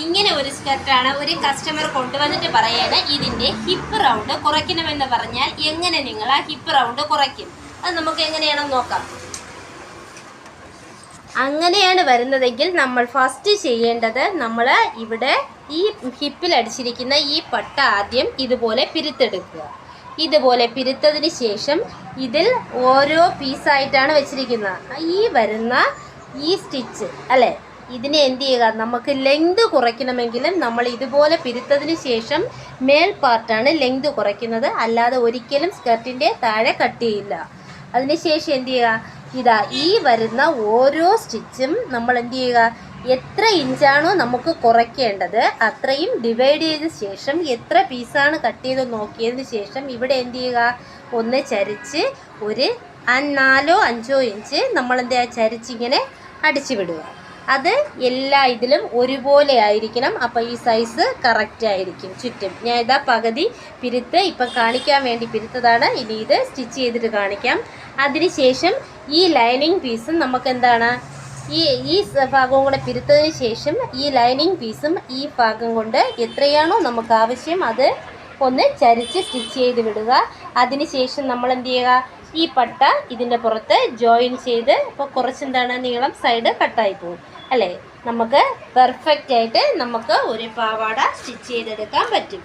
ഇങ്ങനെ ഒരു സ്കർട്ടാണ് ഒരു കസ്റ്റമർ കൊണ്ടുവന്നിട്ട് പറയാണ് ഇതിൻ്റെ ഹിപ്പ് റൗണ്ട് കുറയ്ക്കണമെന്ന് പറഞ്ഞാൽ എങ്ങനെ നിങ്ങൾ ആ ഹിപ്പ് റൗണ്ട് കുറയ്ക്കും? അത് നമുക്ക് എങ്ങനെയാണെന്ന് നോക്കാം. അങ്ങനെയാണ് വരുന്നതെങ്കിൽ നമ്മൾ ഫസ്റ്റ് ചെയ്യേണ്ടത്, നമ്മൾ ഇവിടെ ഈ ഹിപ്പിൽ അടിച്ചിരിക്കുന്ന ഈ പട്ട ആദ്യം ഇതുപോലെ പിരുത്തെടുക്കുക. ഇതുപോലെ പിരുത്തതിന് ശേഷം ഇതിൽ ഓരോ പീസായിട്ടാണ് വെച്ചിരിക്കുന്നത്. ഈ വരുന്ന ഈ സ്റ്റിച്ച് അല്ലേ, ഇതിനെ എന്ത് ചെയ്യുക, നമുക്ക് ലെങ്ത് കുറയ്ക്കണമെങ്കിലും നമ്മൾ ഇതുപോലെ പിരുത്തതിന് ശേഷം മേൽ പാർട്ടാണ് ലെങ്ത് കുറയ്ക്കുന്നത്, അല്ലാതെ ഒരിക്കലും സ്കർട്ടിൻ്റെ താഴെ കട്ട് ചെയ്യില്ല. അതിനുശേഷം എന്ത് ചെയ്യുക, ഇതാ ഈ വരുന്ന ഓരോ സ്റ്റിച്ചും നമ്മൾ എന്ത് ചെയ്യുക, എത്ര ഇഞ്ചാണോ നമുക്ക് കുറയ്ക്കേണ്ടത് അത്രയും ഡിവൈഡ് ചെയ്ത ശേഷം എത്ര പീസാണ് കട്ട് ചെയ്ത് നോക്കിയതിന് ശേഷം ഇവിടെ എന്ത് ചെയ്യുക, ഒന്ന് ചരിച്ച് ഒരു 4 or 5 ഇഞ്ച് നമ്മൾ എന്താ ചരിച്ചിങ്ങനെ അടിച്ചു വിടുക. അത് എല്ലാ ഇതിലും ഒരുപോലെ ആയിരിക്കണം. അപ്പോൾ ഈ സൈസ് കറക്റ്റ് ആയിരിക്കും ചുറ്റും. ഞാൻ ഇതാ പകുതി പിരുത്ത് ഇപ്പം കാണിക്കാൻ വേണ്ടി പിരുത്തതാണ്. ഇനി ഇത് സ്റ്റിച്ച് ചെയ്തിട്ട് കാണിക്കാം. അതിനുശേഷം ഈ ലൈനിങ് പീസും നമുക്ക് എന്താണ്, ഈ ഭാഗവും കൂടെ പിരുത്തതിന് ശേഷം ഈ ലൈനിങ് പീസും ഈ ഭാഗം കൊണ്ട് എത്രയാണോ നമുക്ക് ആവശ്യം അത് ഒന്ന് ചരിച്ച് സ്റ്റിച്ച് ചെയ്ത് വിടുക. അതിനുശേഷം നമ്മൾ എന്ത് ചെയ്യുക, ഈ പട്ട ഇതിൻ്റെ പുറത്ത് ജോയിൻ ചെയ്ത്, ഇപ്പോൾ കുറച്ചെന്താണ് നീളം സൈഡ് കട്ടായി പോകും അല്ലേ, നമുക്ക് പെർഫെക്റ്റ് ആയിട്ട് നമുക്ക് ഒരു പാവാട സ്റ്റിച്ച് ചെയ്തെടുക്കാൻ പറ്റും.